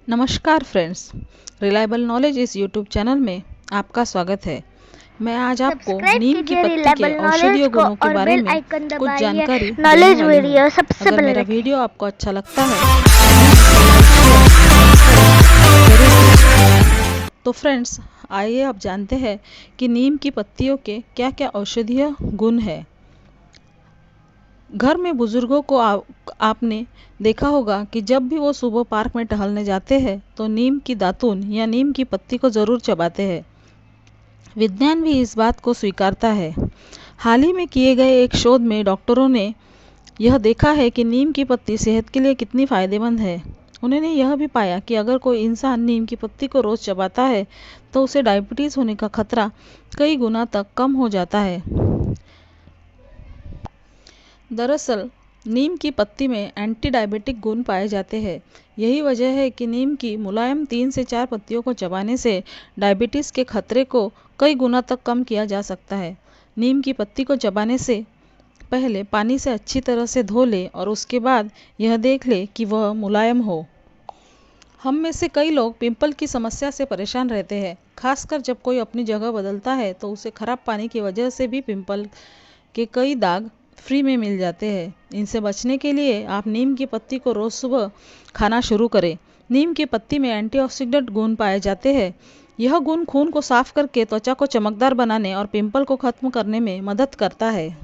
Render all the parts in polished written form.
नमस्कार friends, reliable knowledge इस YouTube channel में आपका स्वागत है। मैं आज आपको सब्सक्राइब नीम की कीजिए पत्ती के रिलायबल औषधीय नॉलेज को गुणों के और बारे बेल में आइकन कुछ दबाइए। जानकारी देने नॉलेज वाली हूँ। वीडियो सबसे अगर पहले मेरा देखें। वीडियो आपको अच्छा लगता है तो जरूर। तो फ्रेंड्स, आइए अब जानते हैं कि नीम की पत्तियों के क्या क्या औषधीय गुण है। घर में बुजुर्गों को आपने देखा होगा कि जब भी वो सुबह पार्क में टहलने जाते हैं तो नीम की दातून या नीम की पत्ती को ज़रूर चबाते हैं। विज्ञान भी इस बात को स्वीकारता है। हाल ही में किए गए एक शोध में डॉक्टरों ने यह देखा है कि नीम की पत्ती सेहत के लिए कितनी फ़ायदेमंद है। उन्होंने यह भी पाया कि अगर कोई इंसान नीम की पत्ती को रोज़ चबाता है तो उसे डायबिटीज़ होने का खतरा कई गुना तक कम हो जाता है। दरअसल नीम की पत्ती में एंटी डायबिटिक गुण पाए जाते हैं। यही वजह है कि नीम की मुलायम 3 से 4 पत्तियों को चबाने से डायबिटीज़ के खतरे को कई गुना तक कम किया जा सकता है। नीम की पत्ती को चबाने से पहले पानी से अच्छी तरह से धो ले और उसके बाद यह देख ले कि वह मुलायम हो। हम में से कई लोग पिंपल की समस्या से परेशान रहते हैं। खासकर जब कोई अपनी जगह बदलता है तो उसे खराब पानी की वजह से भी पिंपल के कई दाग फ्री में मिल जाते हैं। इनसे बचने के लिए आप नीम की पत्ती को रोज़ सुबह खाना शुरू करें। नीम की पत्ती में एंटीऑक्सीडेंट गुण पाए जाते हैं। यह गुण खून को साफ करके त्वचा को चमकदार बनाने और पिंपल को खत्म करने में मदद करता है।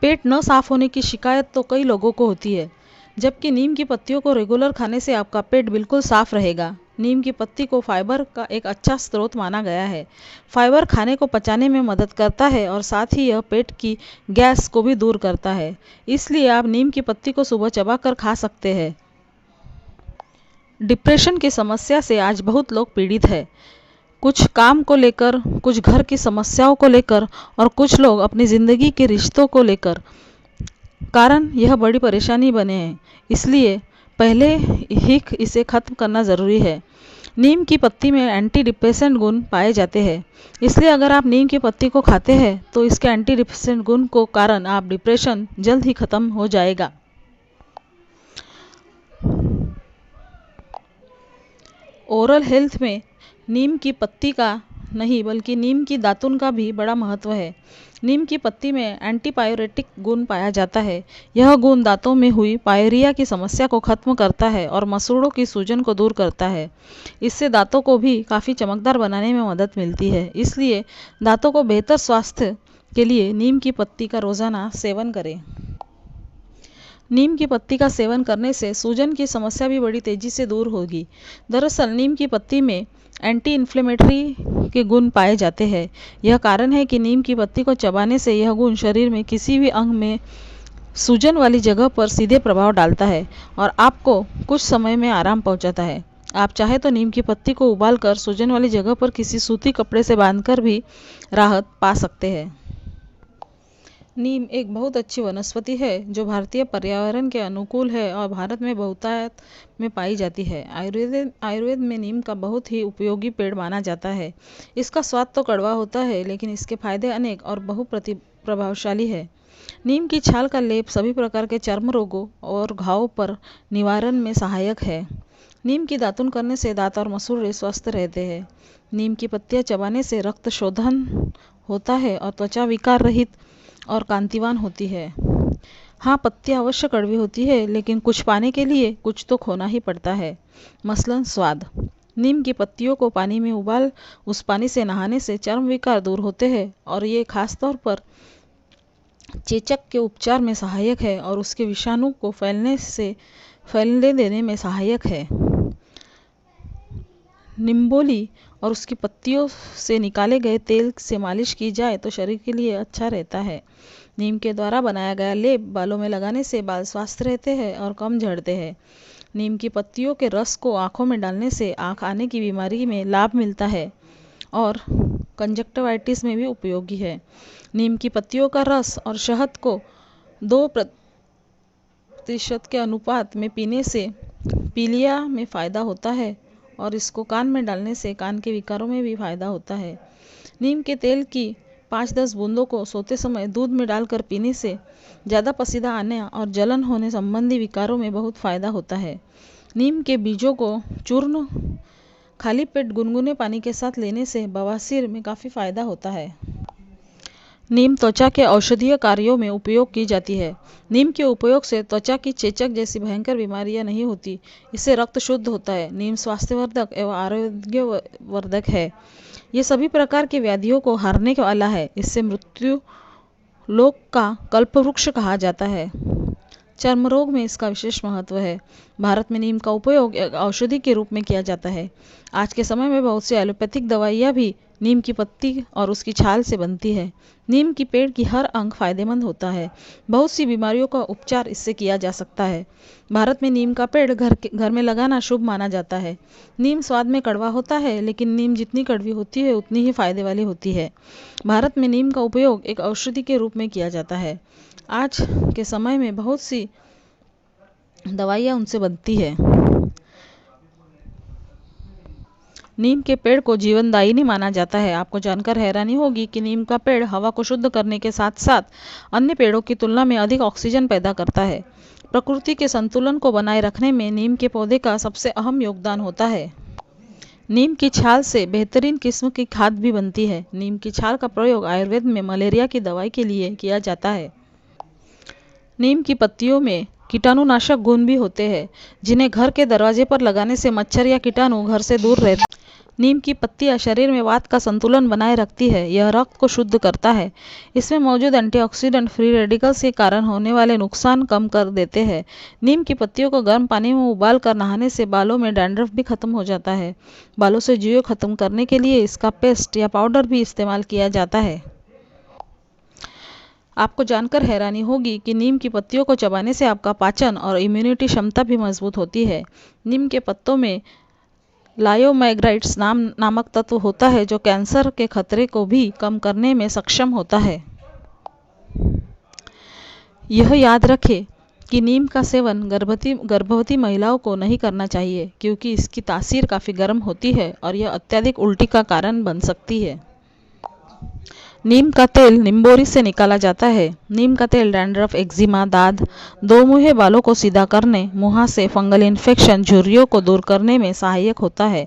पेट न साफ होने की शिकायत तो कई लोगों को होती है, जबकि नीम की पत्तियों को रेगुलर खाने से आपका पेट बिल्कुल साफ रहेगा। नीम की पत्ती को फाइबर का एक अच्छा स्रोत माना गया है। फाइबर खाने को पचाने में मदद करता है और साथ ही यह पेट की गैस को भी दूर करता है। इसलिए आप नीम की पत्ती को सुबह चबाकर खा सकते हैं। डिप्रेशन की समस्या से आज बहुत लोग पीड़ित हैं। कुछ काम को लेकर, कुछ घर की समस्याओं को लेकर और कुछ लोग अपनी ज़िंदगी के रिश्तों को लेकर कारण यह बड़ी परेशानी बने हैं। इसलिए पहले ही इसे ख़त्म करना ज़रूरी है। नीम की पत्ती में एंटी डिप्रेसेंट गुण पाए जाते हैं। इसलिए अगर आप नीम की पत्ती को खाते हैं तो इसके एंटी डिप्रेसेंट गुण को कारण आप डिप्रेशन जल्द ही ख़त्म हो जाएगा। ओरल हेल्थ में नीम की पत्ती का नहीं बल्कि नीम की दातुन का भी बड़ा महत्व है। नीम की पत्ती में एंटीपायरेटिक गुण पाया जाता है। यह गुण दांतों में हुई पायरिया की समस्या को खत्म करता है और मसूड़ों की सूजन को दूर करता है। इससे दांतों को भी काफ़ी चमकदार बनाने में मदद मिलती है। इसलिए दांतों को बेहतर स्वास्थ्य के लिए नीम की पत्ती का रोज़ाना सेवन करें। नीम की पत्ती का सेवन करने से सूजन की समस्या भी बड़ी तेज़ी से दूर होगी। दरअसल नीम की पत्ती में एंटी इन्फ्लेमेटरी के गुण पाए जाते हैं। यह कारण है कि नीम की पत्ती को चबाने से यह गुण शरीर में किसी भी अंग में सूजन वाली जगह पर सीधे प्रभाव डालता है और आपको कुछ समय में आराम पहुंचाता है। आप चाहे तो नीम की पत्ती को उबालकर सूजन वाली जगह पर किसी सूती कपड़े से बांधकर भी राहत पा सकते हैं। नीम एक बहुत अच्छी वनस्पति है जो भारतीय पर्यावरण के अनुकूल है और भारत में बहुतायत में पाई जाती है। आयुर्वेद में नीम का बहुत ही उपयोगी पेड़ माना जाता है। इसका स्वाद तो कड़वा होता है, लेकिन इसके फायदे अनेक और प्रभावशाली है। नीम की छाल का लेप सभी प्रकार के चर्म रोगों और घावों पर निवारण में सहायक है। नीम की दातुन करने से दांत और मसूड़े स्वस्थ रहते हैं। नीम की पत्तियां चबाने से रक्त शोधन होता है और त्वचा विकार रहित और कांतिवान होती है। हाँ, पत्तियां अवश्य कड़वी होती है, लेकिन कुछ पाने के लिए कुछ तो खोना ही पड़ता है, मसलन स्वाद। नीम की पत्तियों को पानी में उबाल उस पानी से नहाने से चर्म विकार दूर होते हैं और ये खासतौर पर चेचक के उपचार में सहायक है और उसके विषाणु को फैलने देने में सहायक है। निम्बोली और उसकी पत्तियों से निकाले गए तेल से मालिश की जाए तो शरीर के लिए अच्छा रहता है। नीम के द्वारा बनाया गया लेप बालों में लगाने से बाल स्वस्थ रहते हैं और कम झड़ते हैं। नीम की पत्तियों के रस को आँखों में डालने से आँख आने की बीमारी में लाभ मिलता है और कंजक्टिवाइटिस में भी उपयोगी है। नीम की पत्तियों का रस और शहद को 2% के अनुपात में पीने से पीलिया में फ़ायदा होता है और इसको कान में डालने से कान के विकारों में भी फ़ायदा होता है। नीम के तेल की 5-10 बूंदों को सोते समय दूध में डालकर पीने से ज़्यादा पसीना आने और जलन होने संबंधी विकारों में बहुत फ़ायदा होता है। नीम के बीजों को चूर्ण खाली पेट गुनगुने पानी के साथ लेने से बवासीर में काफ़ी फायदा होता है। नीम त्वचा के औषधीय कार्यों में उपयोग की जाती है। नीम के उपयोग से त्वचा की चेचक जैसी भयंकर बीमारियां नहीं होती। इससे रक्त शुद्ध होता है। नीम स्वास्थ्यवर्धक एवं आरोग्यवर्धक है। ये सभी प्रकार की व्याधियों को हारने वाला है। इससे मृत्यु लोक का कल्पवृक्ष कहा जाता है। चर्म रोग में इसका विशेष महत्व है। भारत में नीम का उपयोग एक औषधि के रूप में किया जाता है। आज के समय में बहुत सी एलोपैथिक दवाइयाँ भी नीम की पत्ती और उसकी छाल से बनती है। नीम की पेड़ की हर अंग फायदेमंद होता है। बहुत सी बीमारियों का उपचार इससे किया जा सकता है। भारत में नीम का पेड़ घर में लगाना शुभ माना जाता है। नीम स्वाद में कड़वा होता है, लेकिन नीम जितनी कड़वी होती है उतनी ही फायदे वाली होती है। भारत में नीम का उपयोग एक औषधि के रूप में किया जाता है। आज के समय में बहुत सी दवाइयाँ उनसे बनती है। नीम के पेड़ को जीवनदायिनी माना जाता है। आपको जानकर हैरानी होगी कि नीम का पेड़ हवा को शुद्ध करने के साथ साथ अन्य पेड़ों की तुलना में अधिक ऑक्सीजन पैदा करता है। प्रकृति के संतुलन को बनाए रखने में नीम के पौधे का सबसे अहम योगदान होता है। नीम की छाल से बेहतरीन किस्म की खाद भी बनती है। नीम की छाल का प्रयोग आयुर्वेद में मलेरिया की दवाई के लिए किया जाता है। नीम की पत्तियों में कीटाणुनाशक गुण भी होते हैं, जिन्हें घर के दरवाजे पर लगाने से मच्छर या कीटाणु घर से दूर रहते हैं। नीम की पत्तियां शरीर में वात का संतुलन बनाए रखती है। यह रक्त को शुद्ध करता है। इसमें मौजूद एंटीऑक्सीडेंट फ्री रेडिकल्स के कारण होने वाले नुकसान कम कर देते हैं। नीम की पत्तियों को गर्म पानी में उबाल कर नहाने से बालों में डैंड्रफ भी खत्म हो जाता है। बालों से जुए खत्म करने के लिए इसका पेस्ट या पाउडर भी इस्तेमाल किया जाता है। आपको जानकर हैरानी होगी कि नीम की पत्तियों को चबाने से आपका पाचन और इम्यूनिटी क्षमता भी मजबूत होती है। नीम के पत्तों में लायोमैग्राइट्स नामक तत्व होता है, जो कैंसर के खतरे को भी कम करने में सक्षम होता है। यह याद रखें कि नीम का सेवन गर्भवती महिलाओं को नहीं करना चाहिए, क्योंकि इसकी तासीर काफ़ी गर्म होती है और यह अत्यधिक उल्टी का कारण बन सकती है। नीम का तेल निम्बोरी से निकाला जाता है। नीम का तेल डैंड्रफ, एक्जिमा, दाद, दो मुँहे बालों को सीधा करने, मुँह से फंगल इन्फेक्शन, झुर्रियों को दूर करने में सहायक होता है।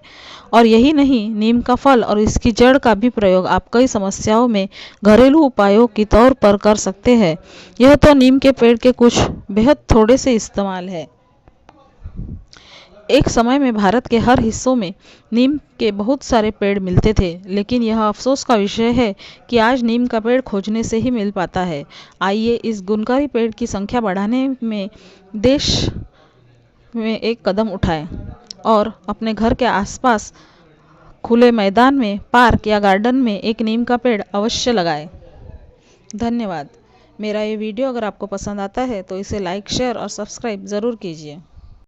और यही नहीं, नीम का फल और इसकी जड़ का भी प्रयोग आप कई समस्याओं में घरेलू उपायों के तौर पर कर सकते हैं। यह तो नीम के पेड़ के कुछ बेहद थोड़े से इस्तेमाल है। एक समय में भारत के हर हिस्सों में नीम के बहुत सारे पेड़ मिलते थे, लेकिन यह अफसोस का विषय है कि आज नीम का पेड़ खोजने से ही मिल पाता है। आइए इस गुणकारी पेड़ की संख्या बढ़ाने में देश में एक कदम उठाएं और अपने घर के आसपास खुले मैदान में, पार्क या गार्डन में एक नीम का पेड़ अवश्य लगाएं। धन्यवाद। मेरा ये वीडियो अगर आपको पसंद आता है तो इसे लाइक, शेयर और सब्सक्राइब ज़रूर कीजिए।